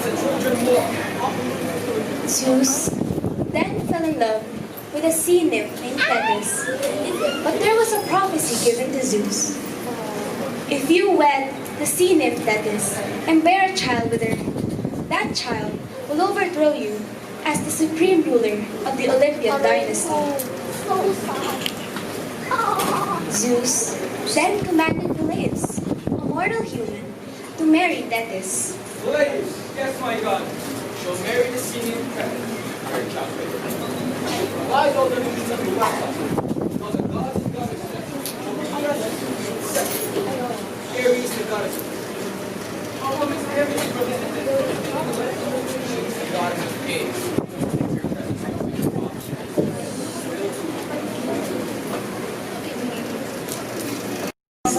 the children more. Zeus then fell in love with a sea nymph named Thetis. But there was a prophecy given to Zeus. If you wed the sea nymph Thetis and bear a child with her, that child will overthrow you as the supreme ruler of the Olympian dynasty. Zeus then commanded Peleus, a mortal human, to marry Thetis. Ladies, yes, my God, shall marry the senior Thetis, her child. Why don't the needs of the West? Now the gods and goddesses shall be present. Aries the goddess. How come is Aries represented? She is the goddess of kings.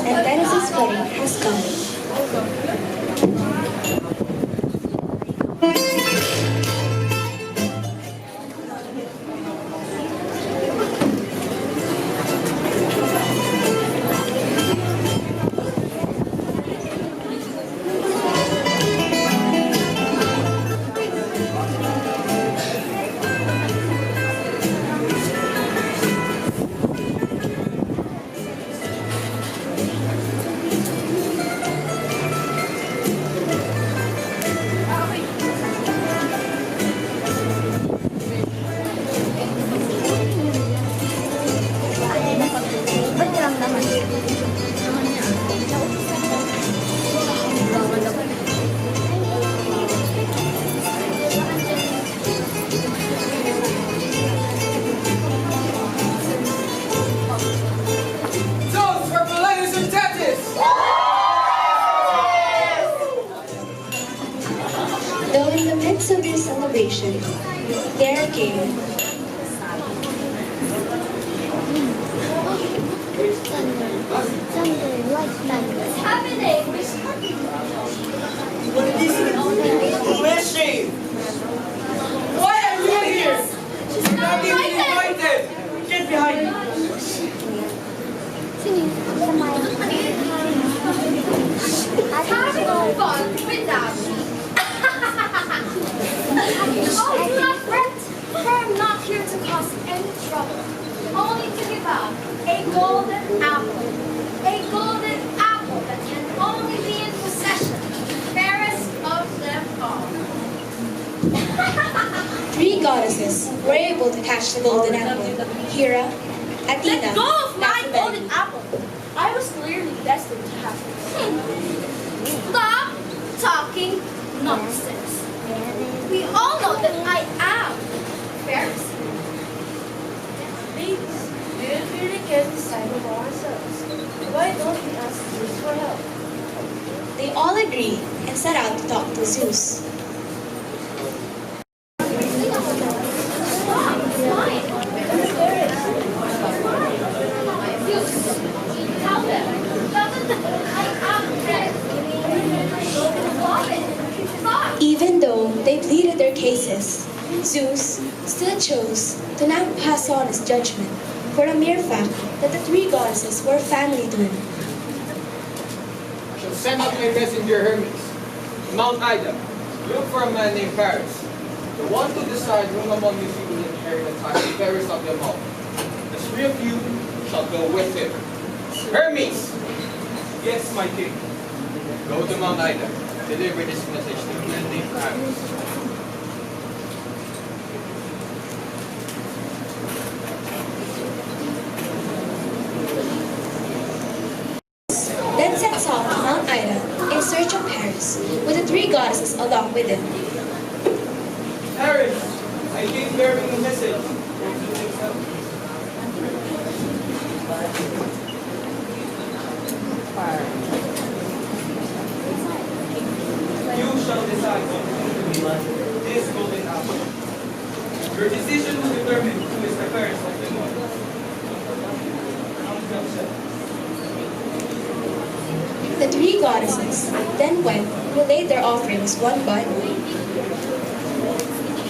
And Thetis' wedding has come. Though in the midst of this celebration, there came What's happening? Where's she? Why are you here? She's not invited. Get behind me. Having fun without me. Oh, do not fret, for I'm not here to cause any trouble. Only to give out a golden apple. A golden apple that can only be in possession of the fairest of them all. 3 goddesses were able to catch the golden apple: Hera, Athena, Let go of my Aphrodite. golden apple. I was clearly destined to have it. Stop talking nonsense. We all know that I am Pharisee. Ladies, we really can't decide for ourselves. Why don't we ask Zeus for help? They all agreed and set out to talk to Zeus. Tell them that I am dead. Even though they pleaded their cases, Zeus still chose to not pass on his judgment for the mere fact that the 3 goddesses were family to him. I shall send out my messenger Hermes to Mount Ida. Look for a man named Paris, the one to decide whom among you two will inherit the title fairest of them all. The 3 of you shall go with him. Hermes! Yes, my king. Go to Mount Ida. Deliver this message to a man named Paris. Then sets off to Mount Ida in search of Paris, with the 3 goddesses along with him. Paris, I came bearing a message. You shall decide what to do with this golden apple. Your decision will determine who is the fairest of them all. The 3 goddesses then went and laid their offerings one by one.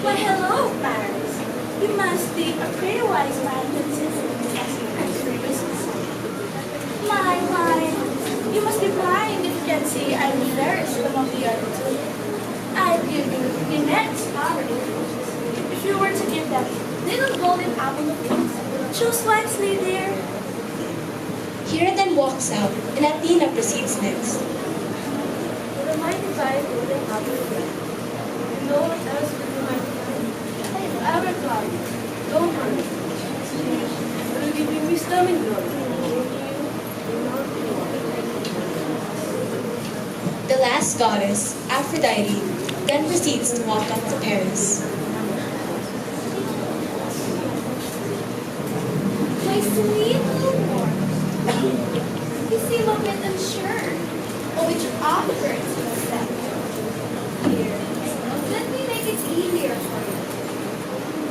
Why, hello, Paris. You must be a pretty wise man considering business. My, you must be blind if you can see I'm the fairest among the other 2. I'll give you immense power. If you were to give them little golden apple of peace, choose wisely, dear. Hera then walks out, and Athena proceeds next. With a mighty five golden apple of life, and no one else will be mighty five. If ever God, don't worry. I will give you wisdom and glory. The last goddess, Aphrodite, then proceeds to walk up to Paris. My sweet little boy, you seem a bit unsure of which offer to accept. Here, let me make it easier for you.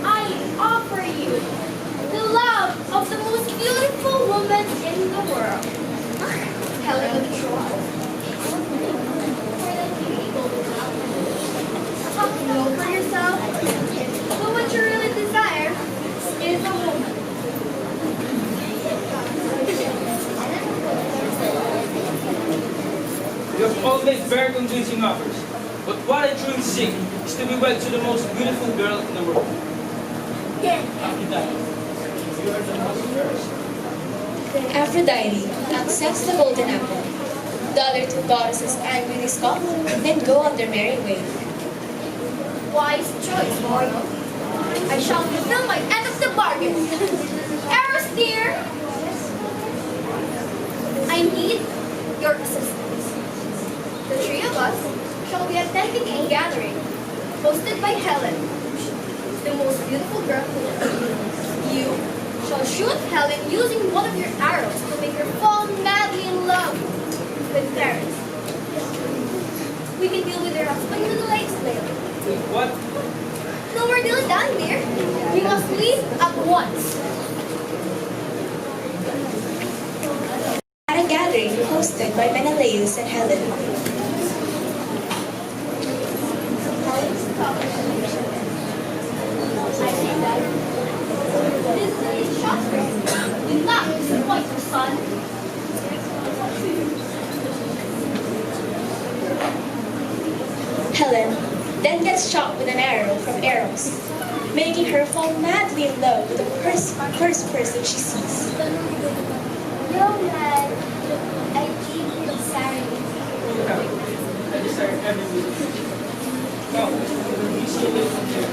I offer you the love of the most beautiful woman in the world, Helen of Troy. Know for yourself, but what you really desire is a woman. You have all made very convincing offers, but what I truly seek is to be wed to the most beautiful girl in the world. Aphrodite accepts the golden apple. The other two goddesses angrily scoff, then go on their merry way. Wise choice, boy. I shall fulfill my end of the bargain. Eros, dear, I need your assistance. The three of us shall be attending a gathering hosted by Helen, the most beautiful girl who lives. You shall shoot Helen using one of your arrows to make her fall madly in love with Paris. We can deal with her husband in the lakes later. What? No more deal done, dear. We must leave at once. At a gathering hosted by Menelaus and Helen, I say that. This is a shot girl. Do not disappoint your son. Helen then gets shot with an arrow from Eros, making her fall madly in love with the first person she sees. Young lad, I keep desiring. I desire every week. Now, please go away from here.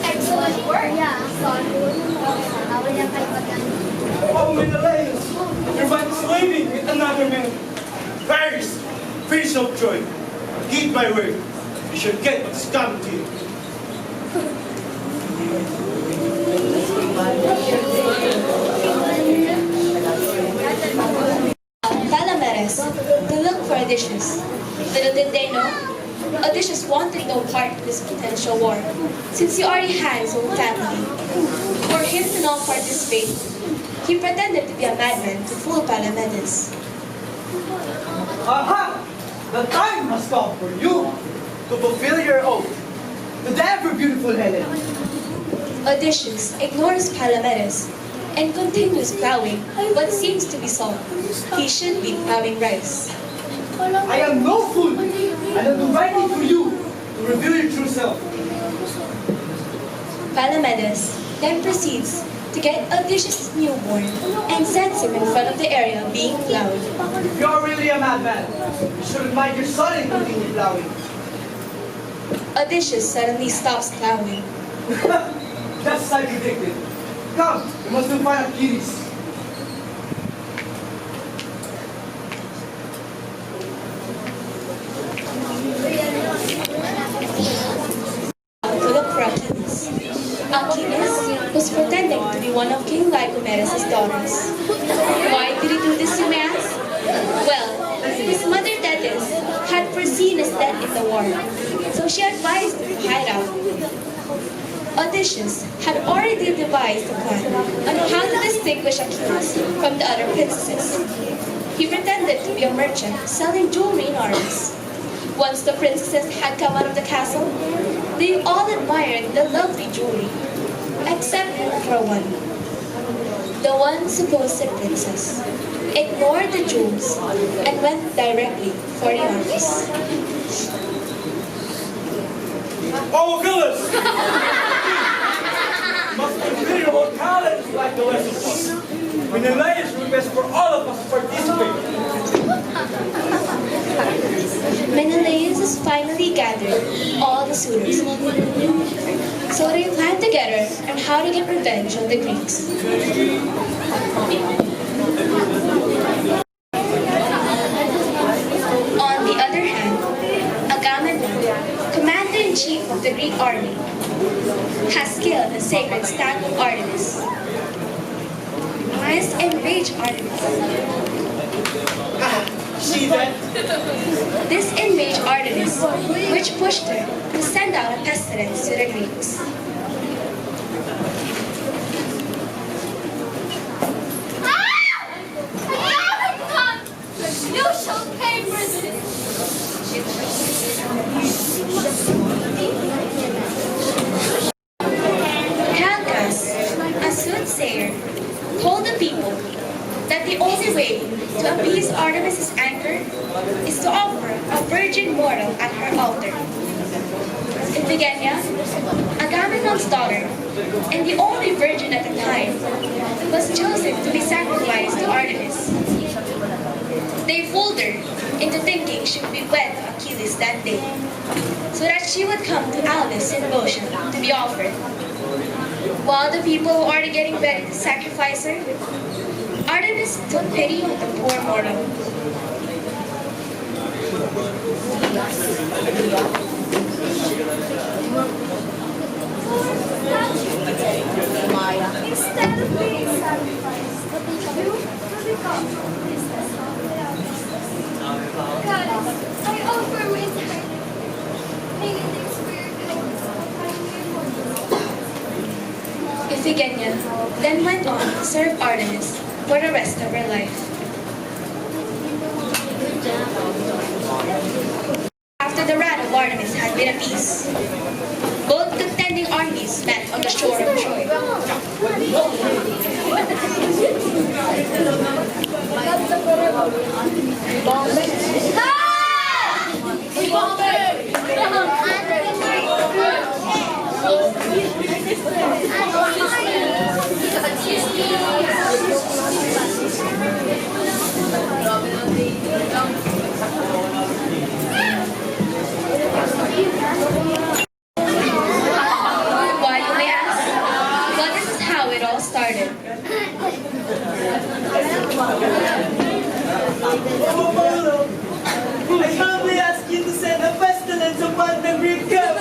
Excellent work, son. Oh, Menelaus! Your wife is leaving with another man. Paris, Prince of Troy, heed my word. You shall get what's coming to you. Palameres to look for Odysseus. Little did they know, Odysseus wanted no part in this potential war, since he already had his own family. For him to not participate, he pretended to be a madman to fool Palamedes. Aha! The time has come for you to fulfill your oath to the ever beautiful Helen. Odysseus ignores Palamedes and continues plowing what seems to be salt. He should be plowing rice. I am no fool, and I am writing for you to reveal your true self. Palamedes then proceeds to get Odysseus' newborn and sets him in front of the area being plowed. If you are really a madman, you shouldn't mind your son and continue plowing. Odysseus suddenly stops plowing. Just as I predicted. Come, we must go find Achilles. To look for Achilles. Achilles was pretending to be one of King Lycomedes' daughters. Why did he do this, you may ask? Well, his mother Thetis had foreseen his death in the war, so she advised him to hide out. Odysseus had already devised a plan on how to distinguish Achilles from the other princesses. He pretended to be a merchant selling jewelry in arms. Once the princesses had come out of the castle, they all admired the lovely jewelry, except for one. The one supposed princess ignored the jewels and went directly for the arms. Oh, Achilles! Must consider your talents like the rest of us. Menelaus requests for all of us to participate. Menelaus has finally gathered all the suitors. So they plan together on how to get revenge on the Greeks. On the other hand, Agamemnon, commander-in-chief of the Greek army, has killed the sacred statue of Artemis. Must enrage Artemis. See that? This enraged Artemis, which pushed her to send out a pestilence to the Greeks. You shall pay for this! Calchas, a soothsayer, told the people that the only way to appease Artemis' anger is to offer a virgin mortal at her altar. Iphigenia, Agamemnon's daughter, and the only virgin at the time, was chosen to be sacrificed to Artemis. They fooled her into thinking she would be wed to Achilles that day, so that she would come to Aulis in motion to be offered. While the people were already getting ready to sacrifice her, Artemis took pity on the poor mortal. Instead of being sacrificed, you will become princess of the Alps. Goddess, I offer my entire thanks for your kindness upon me. Iphigenia then went on to serve Artemis for the rest of her life. After the wrath of Artemis had been appeased, both contending armies met on the shore of Troy. Why, you may ask? Well, this is how it all started. Apollo, I humbly ask you to send a pestilence upon the Greek camp.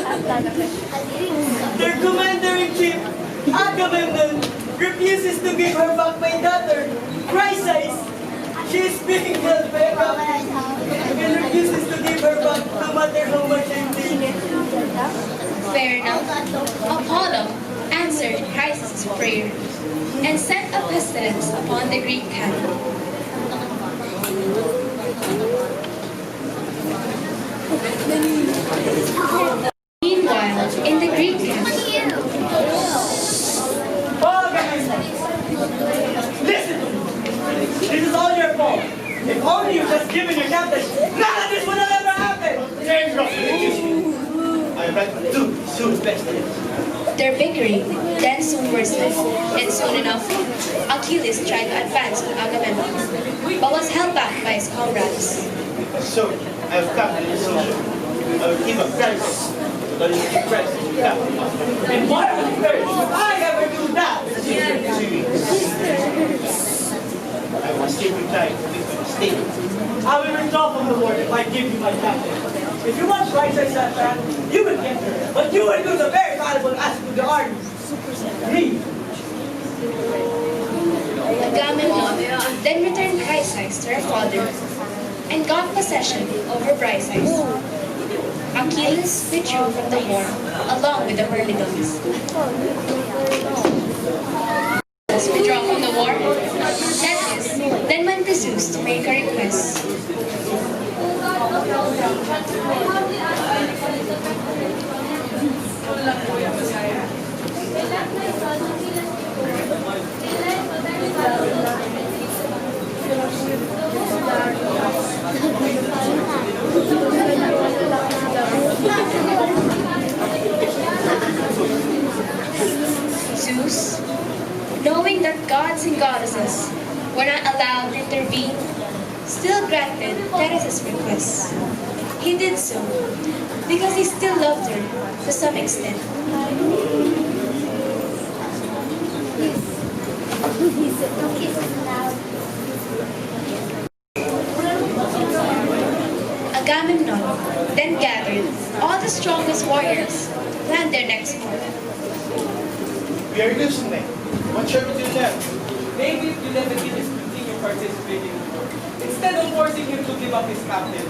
Their commander-in-chief, Agamemnon, refuses to give her back my daughter, Chrysis. She is being held by a captive and refuses to give her back no matter how much I'm needed. Fair enough. Apollo answered Chrysis' prayer and sent a pestilence upon the Greek camp. Meanwhile, in the Greek camp, Listen! This is all your fault. If only you just given your captain, none of this would have ever happened! James I read two soon pestilence. their bickering then soon worsened, and soon enough, Achilles tried to advance on Agamemnon, but was held back by his comrades. So, I have come to this solution. I will give a price that is depressed to come. And why would I ever do that? I will still reply with my mistake. I will withdraw from the war if I give you my captain. If you want Chrysis that man, you will get her. But you will lose a very valuable asset to the army. Me. Agamemnon then returned Chrysis to her father and got possession over Briseis. Achilles withdrew from the war along with the Myrmidons. As withdraw from the war, Thetis then went to Zeus to make a request. that gods and goddesses were not allowed to intervene, still granted Teresa's request. He did so because he still loved her to some extent. Agamemnon then gathered all the strongest warriors to plan their next move. We are listening. What shall we do next? Maybe if you let Achilles continue participating in war, instead of forcing him to give up his captain,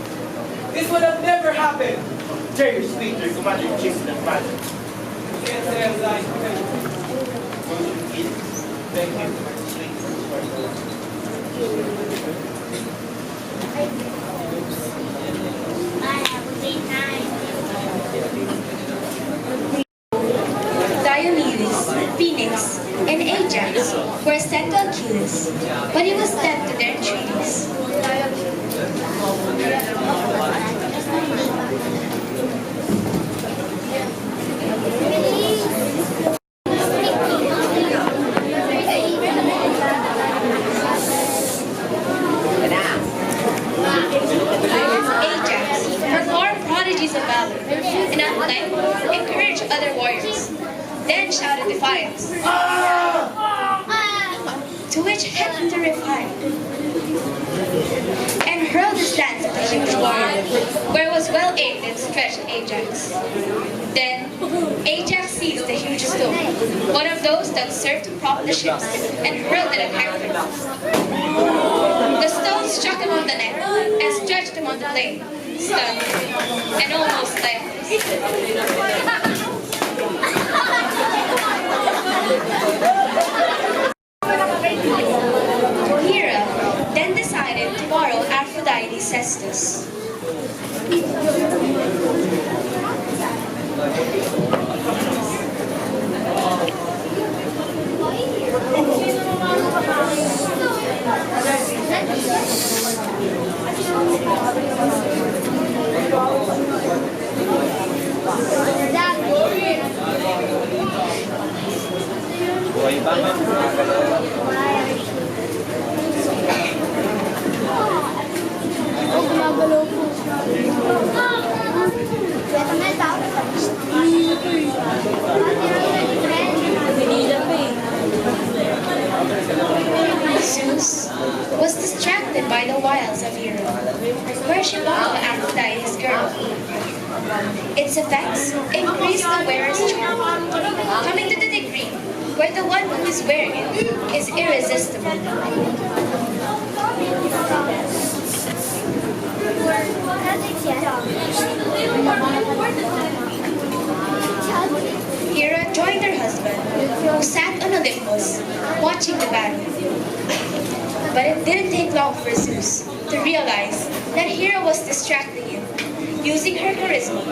this would have never happened. Dare you speak to your commander-in-chief in that manner? Yes, yes, I Thank you. Diomedes, Phoenix, and Ajax were sent to Achilles, but he was deaf to their entreaties. Ajax performed prodigies of valor, and at length encouraged other warriors, then shouted defiance. To which Hector replied, and hurled his lance at the huge warrior, where it was well aimed and stretched Ajax. Then Ajax seized the huge stone, one of those that served to prop the ships, and hurled it at Hector. The stone struck him on the neck and stretched him on the blade, stunned and almost lifeless. Hera then decided to borrow Aphrodite's cestus. Zeus was distracted by the wiles of Hera, where she borrowed Aphrodite's girdle. Its effects increased the wearer's charm, coming to the degree where the one who is wearing it is irresistible. Hera joined her husband, who sat on Olympus, watching the battle. But it didn't take long for Zeus to realize that Hera was distracting him, using her charisma.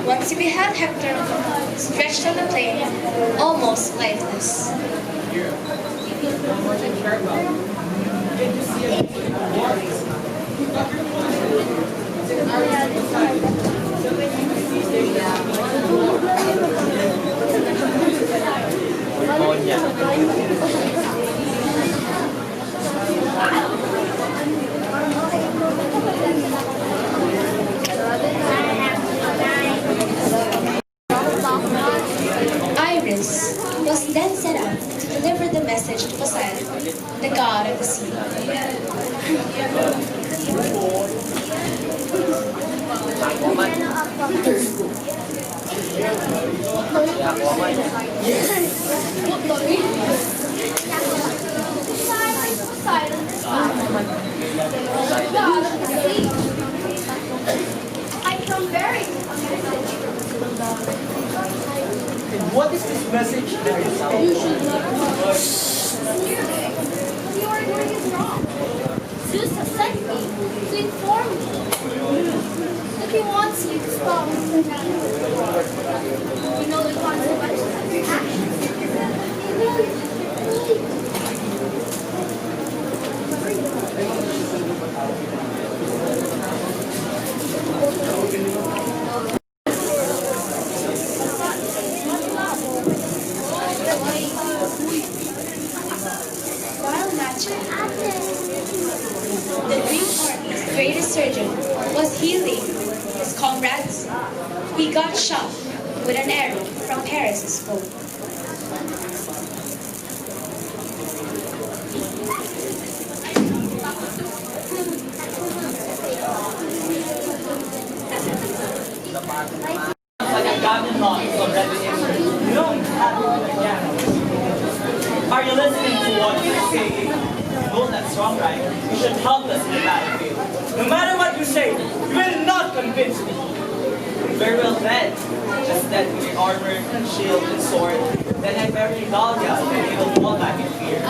Once he beheld Hector stretched on the plain, almost lifeless. Iris was then set out to deliver the message to Poseidon, the god of the sea. I come bearing And what is this message that is out? you are doing is wrong. Zeus has sent me to inform you that he wants you to stop. You know the consequences of your actions. Zeus. He got shot with an arrow from Paris' bow. Are you listening to what you're saying? No, that's wrong, right? You should help us in the battlefield. No matter what you say, you will not convince me. Very well then. Just let me your armor, shield, and sword. Then I bury Gallia, and he will fall back in fear.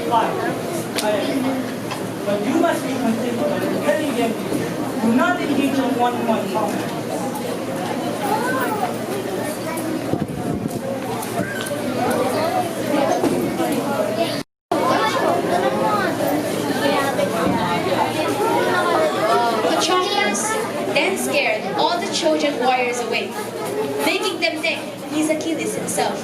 Fine. But you must be considerate of getting them. Do not engage in one-on-one combat. Patroclus then scared all the Trojan warriors away, making them think he's Achilles himself.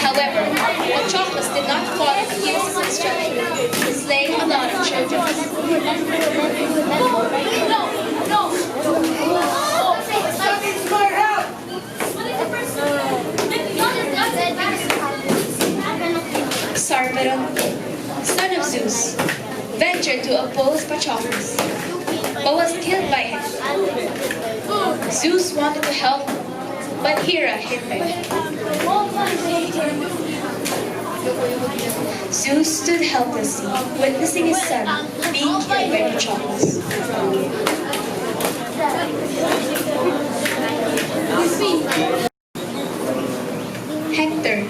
However, Patroclus did not follow Achilles' instruction to slay a lot of Trojans. Sarpedon, son of Zeus, ventured to oppose Patroclus, but was killed by him. Zeus wanted to help, but Hera hindered. Zeus stood helplessly, witnessing his son being killed by Patroclus. Hector,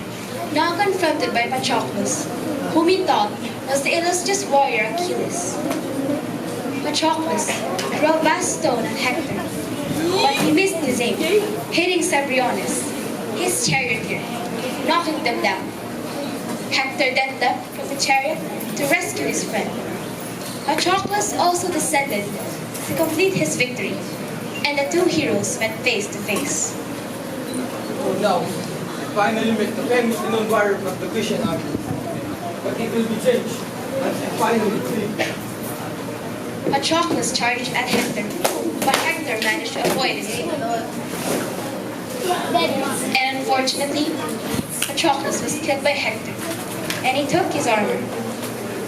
now confronted by Patroclus, whom he thought was the illustrious warrior Achilles. Patroclus threw a vast stone at Hector, but he missed his aim, hitting Cebriones, his charioteer, knocking them down. Hector then leapt from the chariot to rescue his friend. Patroclus also descended to complete his victory, and the two heroes went face to face. Oh no, finally met the famous renowned warrior of the Grecian army. But it will be changed, and I finally free. Patroclus charged at Hector, but Hector managed to avoid his aim. And unfortunately, Patroclus was killed by Hector, and he took his armor.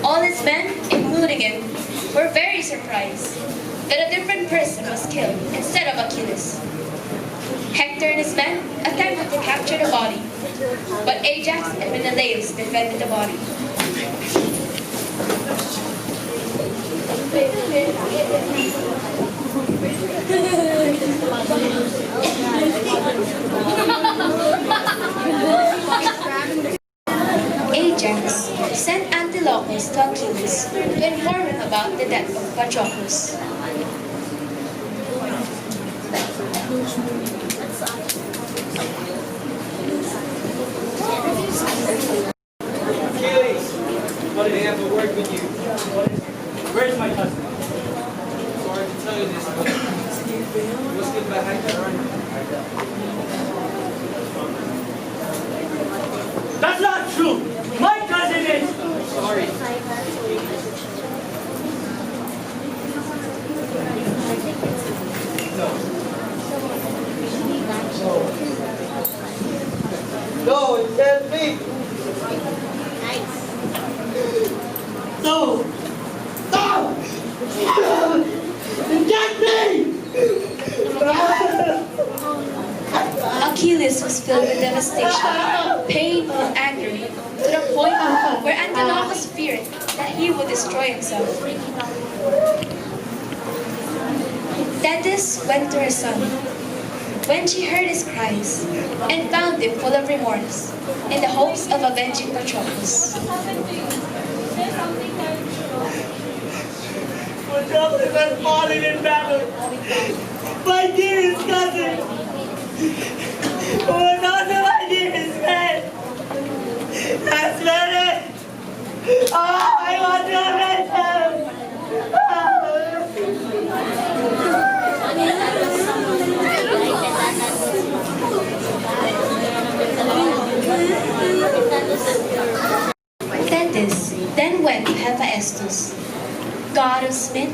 All his men, including him, were very surprised that a different person was killed instead of Achilles. Hector and his men attempted to capture the body, but Ajax and Menelaus defended the body. Ajax sent Antilochus to Achilles to inform him about the death of Patroclus. Achilles, what did they have a word with you? Where's my cousin? Sorry to tell you this, but he was killed by Hector. That's not true! My cousin is... Sorry. No, it can't be! No! No! Get me! Achilles was filled with devastation, pain, and anger, to the point where Antilochus feared that he would destroy himself. Thetis went to her son when she heard his cries and found him full of remorse in the hopes of avenging Patroclus. Patroclus has fallen in battle. My dearest cousin, who was also my dearest friend, has vanished. Oh, I want to avenge him. then went to Hephaestus, god of smith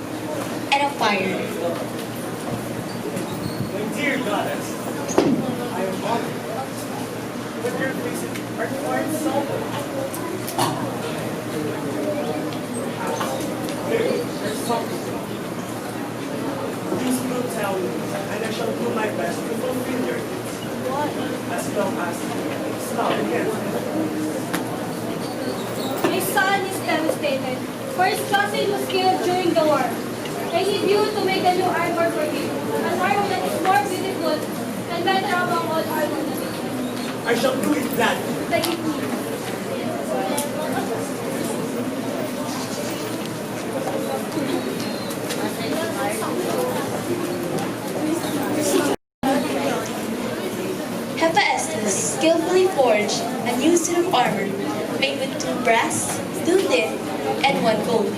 and of fire. My dear goddess, I am honored. But your faces are quite sober. There's something. Please will tell me, and I shall do my best to fulfill your needs. As long as stop again. My son is devastated, for his cousin was killed during the war. I need you to make a new armor for him, an armor that is more beautiful and better among all armor that is made. I shall do it gladly. Take it, please. Hephaestus skillfully forged a new suit of armor made with 2 brass, 2 tin, and 1 gold.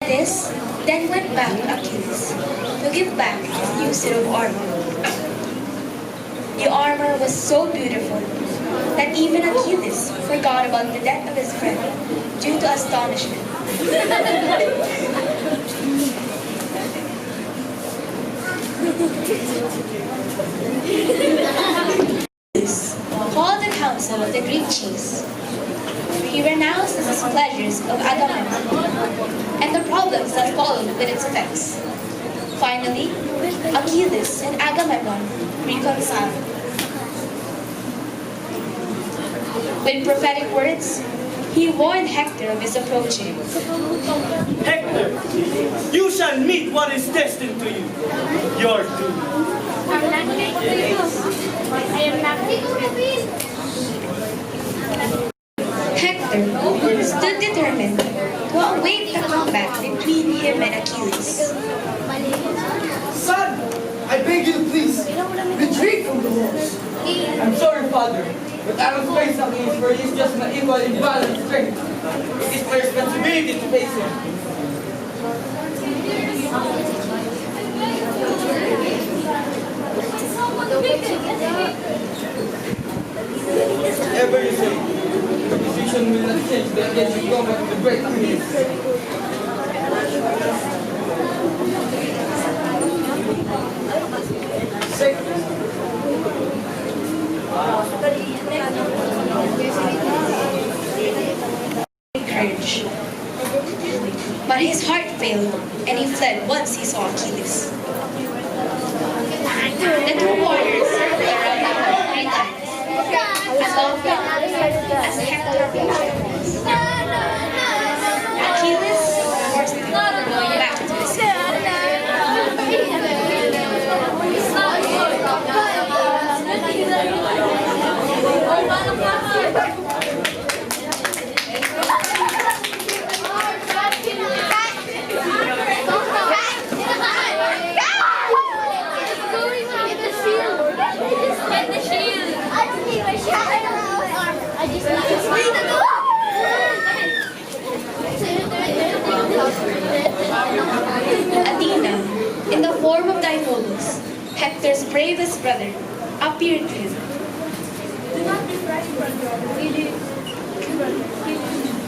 This then went back to Achilles to give back his new suit of armor. The armor was so beautiful that even Achilles forgot about the death of his friend due to astonishment. Achilles called the council of the Greek chiefs. He renounced the displeasures of Agamemnon and the problems that followed with its effects. Finally, Achilles and Agamemnon reconciled. With prophetic words, he warned Hector of his approaching. Hector, you shall meet what is destined to you. Your doom. I am not Hector stood determined to await the combat between him and Achilles. Son, I beg you to please, retreat from the walls. I'm sorry, father, but I must face Achilles, for he is just my equal in valor and strength. It is my responsibility to face him. Whatever you say, your decision will not change the against you combat with the great Achilles. Courage. But his heart failed, and he fled once he saw Achilles. The 2 warriors circled around him 3 times, as often as Hector approached. Achilles forced him going back to the city. Athena, in the form of Diomedes, Hector's bravest brother, appeared to him. Do not be frightened, brother. Really,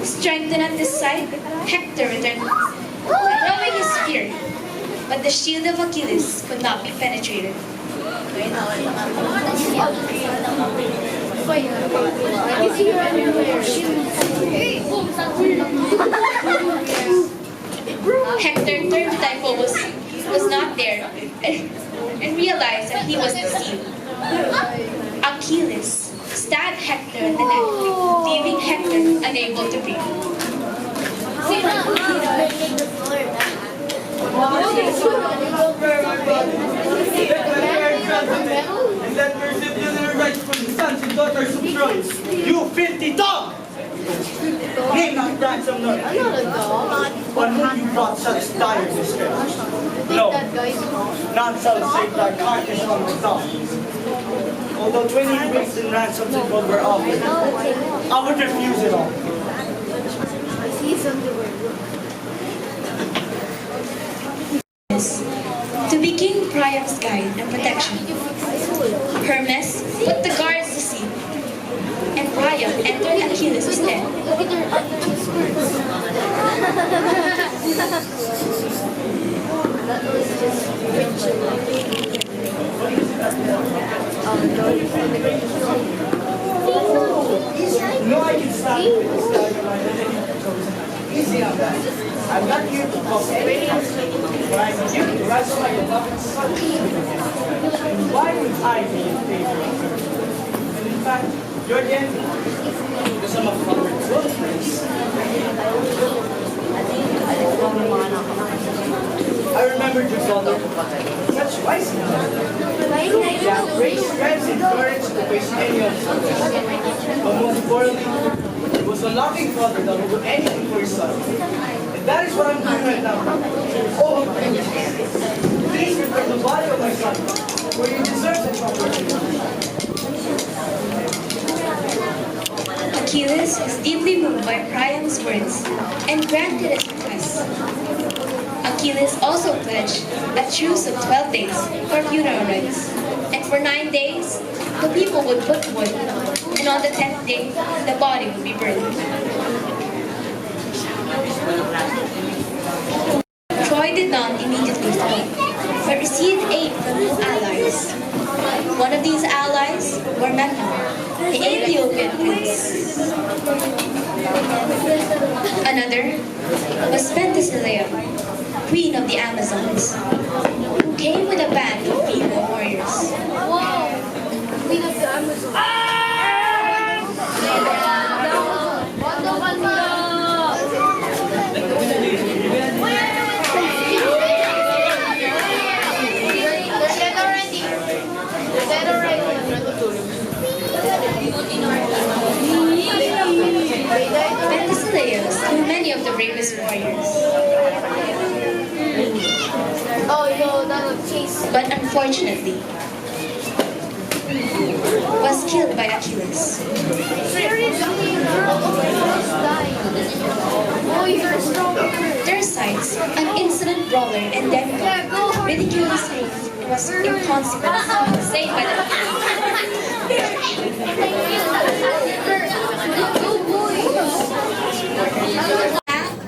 Strengthened at this sight, Hector returned, throwing his spear, but the shield of Achilles could not be penetrated. Hector turned to Diomedes, was not there, and realized that he was deceived. Achilles stabbed Hector in the neck, leaving Hector unable to breathe. And that persecutor rights from the sons and daughters of Troy. You filthy dog! Name not ransom nor on whom you brought such dire distress. No, none shall save thy carcass from the dogs. Although 20 weeks in ransoms and gold were offered, I would refuse it all. To be King Priam's guide and protection. Hermes put the guards to sea, and Priam entered Achilles' tent. No, I can stop this. Easy on that. I'm not here to cause any conflict, but I'm here to rise like a beloved son. Why would I be in favor of her? And in fact, you're the enemy. Because I'm a father to a prince. I remembered your father. That's wise enough. Yeah, great strength and courage to face any obstacle. But most importantly, he was a loving father that would do anything for his son. And that is what I'm doing right now. Oh, please return the body of my son, where he deserves it properly. Achilles was deeply moved by Priam's words and granted his request. Achilles also pledged a truce of 12 days for funeral rites, and for 9 days, the people would put wood, and on the 10th day, the body would be burned. Troy did not immediately fall, but received aid from his allies. One of these allies were Memnon, the Ethiopian prince. Another was Penthesilea, queen of the Amazons, who came with a band of female warriors. Wow! Queen of the Amazon. Penthesilea slew many of the bravest warriors, Oh, yo, that was chase. but unfortunately was killed by Achilles. Seriously, girl, dying. Oh, you're strong. Thersites, an insolent brawler and demigod, ridiculed his youth and was inconsequent, slain by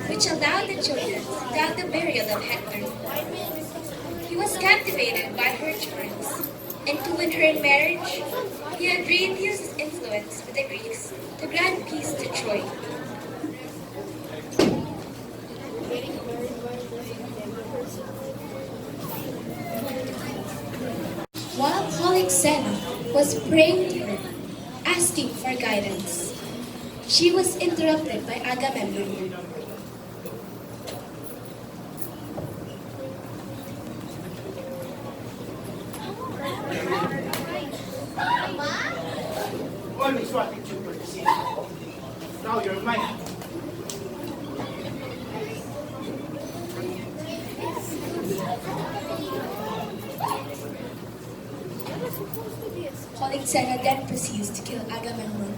which allowed the children to have the burial of Hector. He was captivated by her charms, and to win her in marriage, he agreed to use his influence with the Greeks to grant peace to Troy. While Polyxena was praying to her, asking for guidance, she was interrupted by Agamemnon. Always wanted to perceive. Now you're mine. Polyxena then proceeds to kill Agamemnon.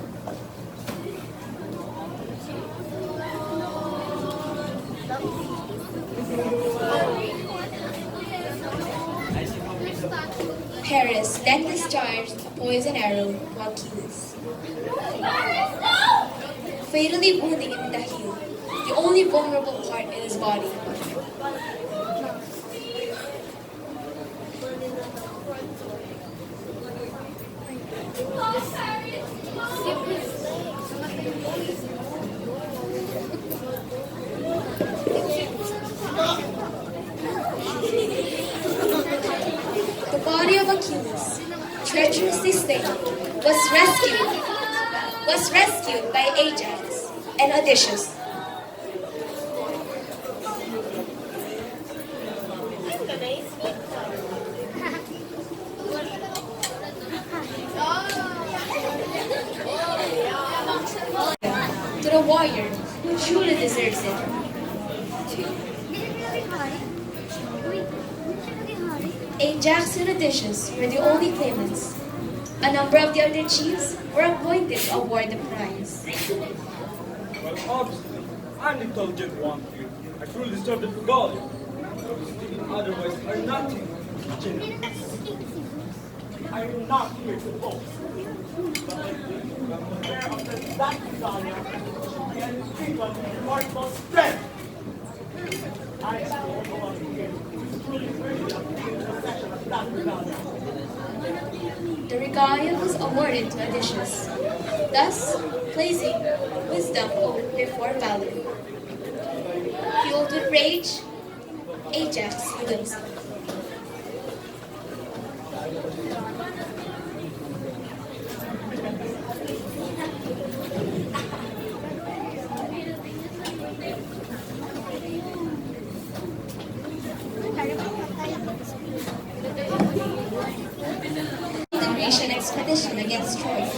Paris then discharged a poison arrow to Achilles, fatally wounding him in the heel, the only vulnerable part in his body. The body of Achilles, treacherously slain, was rescued by Ajax and Odysseus. To the warrior who truly deserves it. Ajax and Odysseus were the only claimants, A number of the other chiefs were appointed to award the prize. Well, obviously, I'm the intelligent one here. I truly deserve the regalia. Those thinking otherwise are nothing. I am not here to boast. But I think I'm aware of that regalia and people in remarkable strength. I am the only one here who is truly worthy of taking possession of that regalia. The regalia was awarded to Odysseus, thus placing wisdom before valor. Fueled with rage, Ajax hid himself. The Grecian expedition against Troy,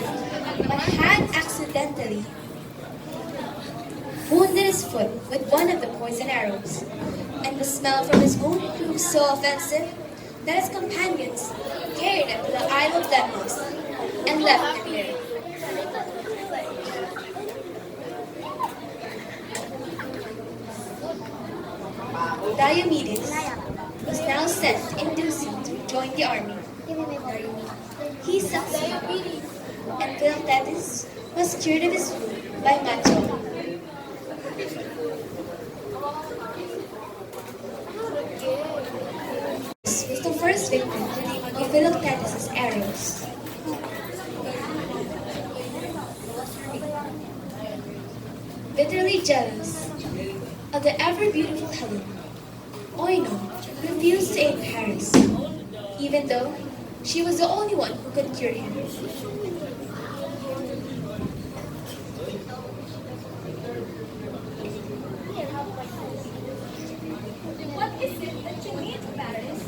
but had accidentally wounded his foot with one of the poison arrows, and the smell from his wound proved so offensive that his companions carried him to the Isle of Lemnos and left him there. Diomedes was now sent in due season to join the army. He succeeded, and Philoctetes was cured of his wound by magic. This was the first victim of Philoctetes' arrows. Bitterly jealous of the ever-beautiful Helen, Oino refused to aid Paris, even though she was the only one who could cure him. What is it that you need, Paris?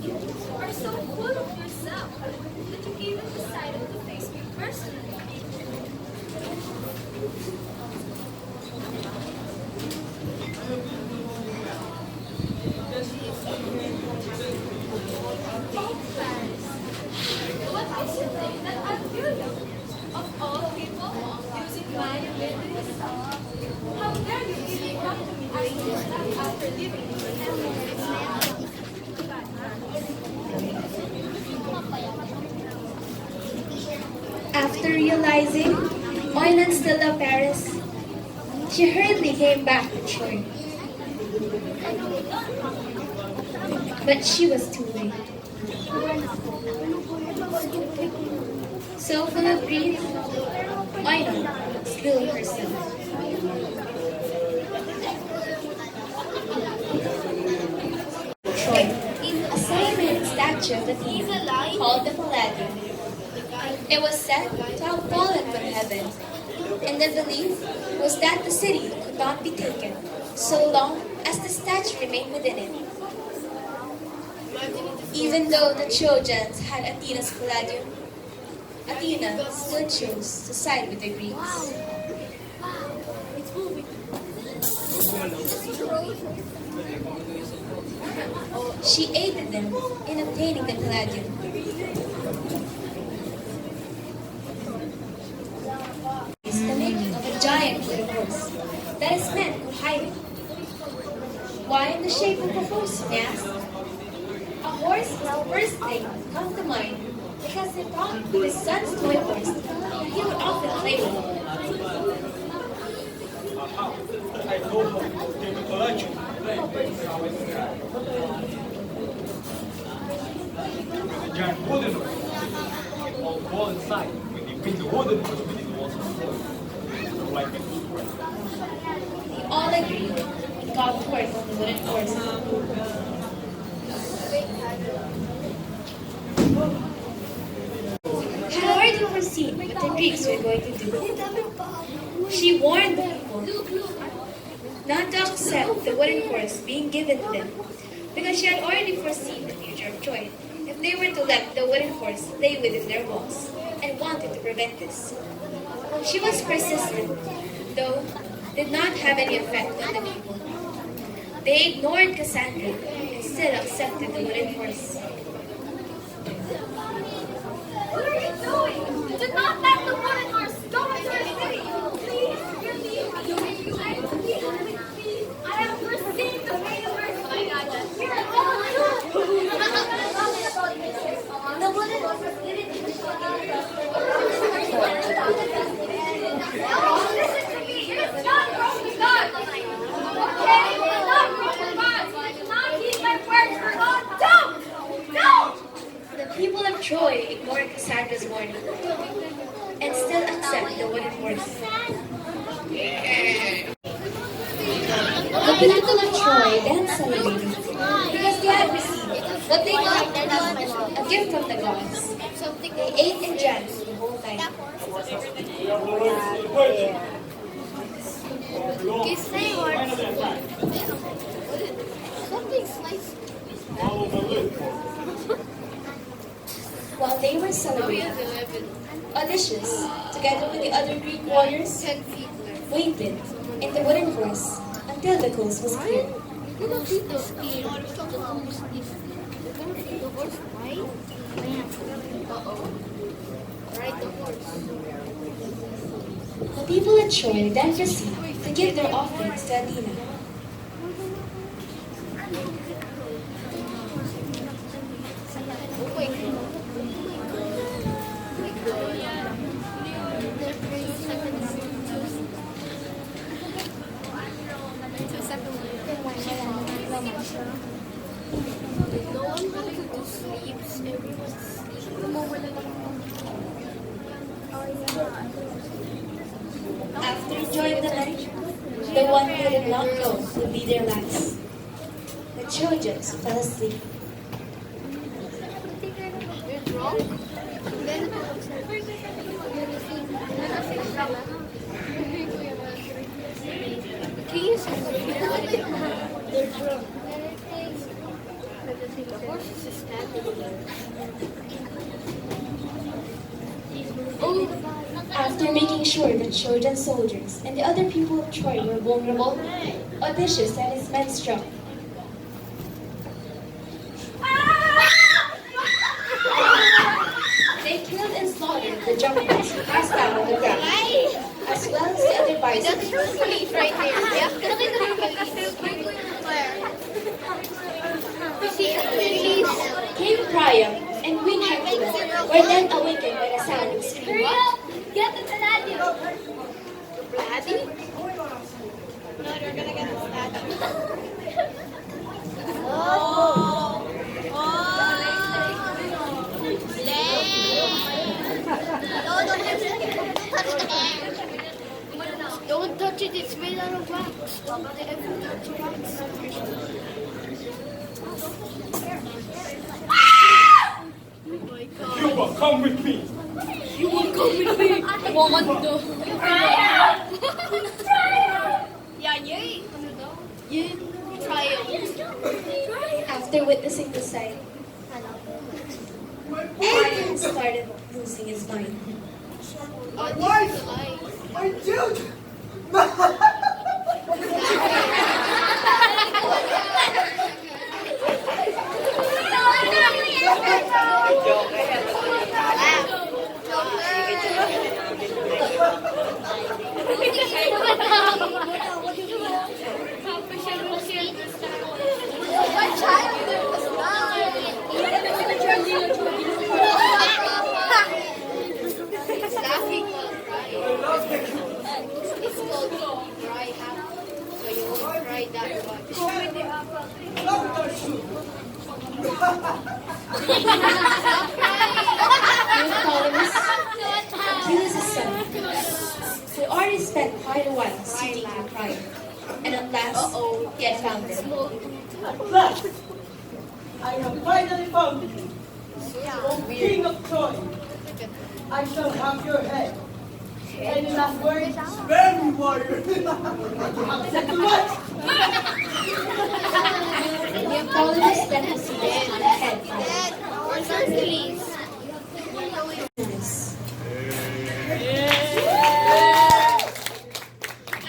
You are so full of yourself that you even decided to face me personally. Oh, Paris, what makes you think that I'm curious? Of all people using my abilities? How dare you even come to me asking for that after leaving me? After realizing Oinon still loved Paris, she hurriedly came back to Troy. But she was too late. So full of grief, Oinon slew herself. Troy, a celebrated statue of Athena called the Palladium. It was said to have fallen from heaven, and the belief was that the city could not be taken so long as the statue remained within it. Even though the Trojans had Athena's Palladium, Athena still chose to side with the Greeks. She aided them in obtaining the Palladium. It's the making of a giant wooden horse that his men could hide in. Why in the shape of a horse, they asked? A horse is the first thing that comes to mind because they thought with his son's toy horse that he would often play with. I know how to take a collection. With a giant wooden horse. It will fall inside when they bring the wooden horse within the walls of the floor. Like it. They all agreed and got forth on the wooden horse. Had already foreseen what the Greeks were going to do. She warned the people not to accept the wooden horse being given to them, because she had already foreseen the future of Troy if they were to let the wooden horse lay within their walls, and wanted to prevent this. She was persistent, though did not have any effect on the people. They ignored Cassandra and still accepted the wooden horse. What are you doing? Do not let the wooden horse go into the city. Please, hear me. I have received the favors. Here at all. The wooden horse didn't even listen to me. It is not broken God. Okay? It is not broken God. I cannot keep my word for God. Don't! The people of Troy ignored Cassandra's warning and still accept the wooden horse. The people of Troy then celebrated because they had received what they thought a gift from the gods. They ate and drank the whole night. While they were celebrating, Odysseus, together with the other Greek warriors, waited in the wooden horse until the coast was clear. The people at Troy then proceeded to give their offerings to Athena. After enjoying the night, the one who did not go would be their last. The Trojans fell asleep. After making sure the Trojan soldiers and the other people of Troy were vulnerable, Odysseus and his men struck. They killed and slaughtered the Giants who passed out on the ground, as well as the other bystanders. King Priam and Queen Hector were then awakened by the sound of screaming. Get the statue. Don't touch it, it's made out of wax. Don't ever touch wax. You will come with me. You will come with me. Wando. Yan, yay. Ano daw? Yay. Triumph. After witnessing the sight, Priam started losing his mind. My wife! My dude! It's called cry happy, so you won't cry that much. Achilles' son, who already spent quite a while seeking for Priam, and at last he had found him. At last, I have finally found you. O King of Troy, I shall have your head. Any last words? Spare me, warrior. I'm set to what? Apollos then proceeded to the head fight. Where's Hercules?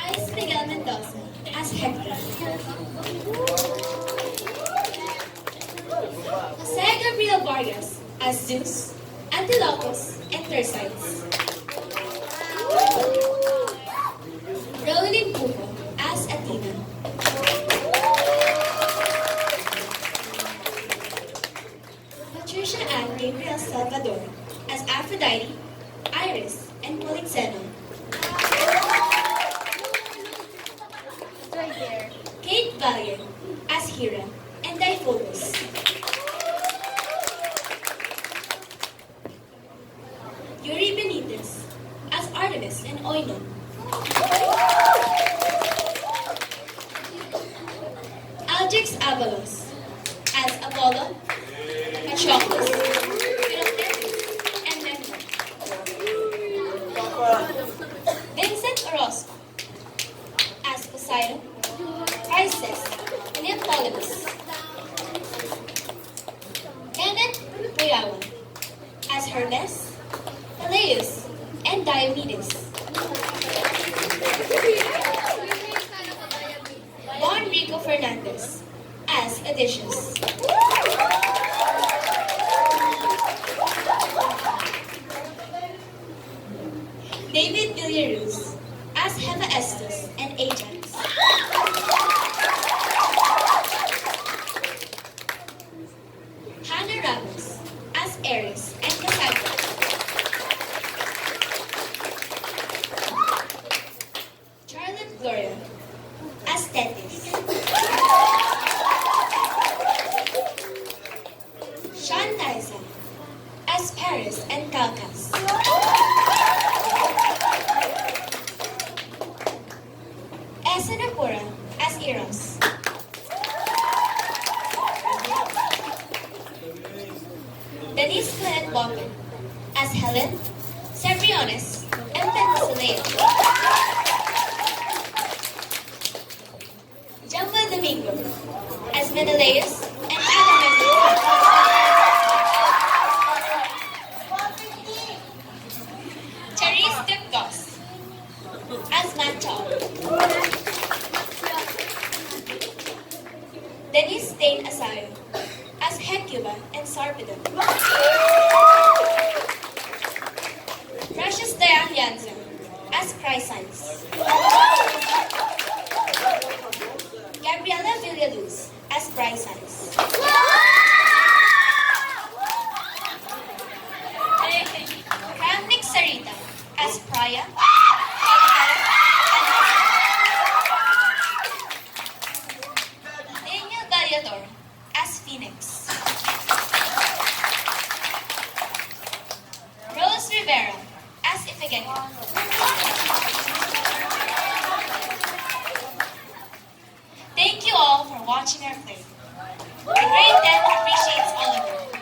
Ice Miguel Mendoza as Hector. Jose Gabriel Vargas as Zeus, Antilopus and Thersites. Roland Pupo as Athena. Patricia Ann Gabriel Salvador as Aphrodite, Iris, and Polyxena. Kate Valier as Hera and Deiphobus. Yuri Benitez as Artemis and Oinon. Algix Avalos as Apollo, Patroclus, Philoctetes, and Memnon. Vincent Orozco as Poseidon, Isis, and Neoptolemus. Kenneth Muyawan as Hermes, Peleus, and Diomedes. Juan Rico Fernandez as Odysseus. David Villaruz as Hephaestus and Ajax. Hannah Ramos as Ares and Cassandra. Charlotte Gloria as Thetis. Sean Liza as Paris and Calcas. Esa Napura as Eros. Denise Clement Walker as Helen, Cebriones, and Penthesilea. Jumbo Domingo as Menelaus and Agamemnon. Charisse Dipgos as Manchal. Denise Stain Asayo as Hecuba and Sarpedon. Precious Diane Jansen as Chrysanthus. Gabriela Villaluz as Brysanthus. Kramnik Sarita as Praya. Daniel Gallador as Phoenix. Rose Rivera as Iphigenia. Thank you all for watching our play. The grade 10 appreciates all of you.